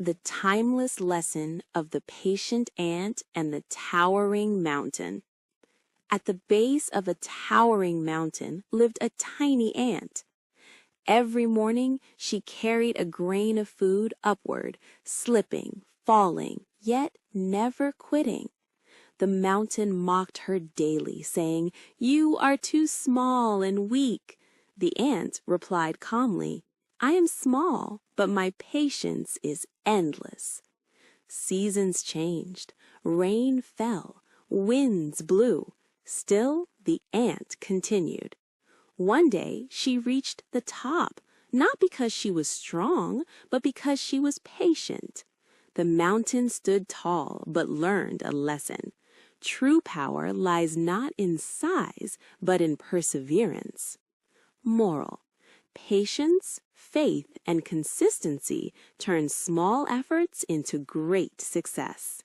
The timeless lesson of the patient ant and the towering mountain. At the base of a towering mountain lived a tiny ant. Every morning she carried a grain of food upward, slipping, falling, yet never quitting. The mountain mocked her daily, saying, "You are too small and weak." The ant replied calmly, "I am small, but my patience is endless." Seasons changed, rain fell, winds blew. Still the ant continued. One day she reached the top, not because she was strong, but because she was patient. The mountain stood tall, but learned a lesson. True power lies not in size, but in perseverance. Moral: patience, faith, and consistency turn small efforts into great success.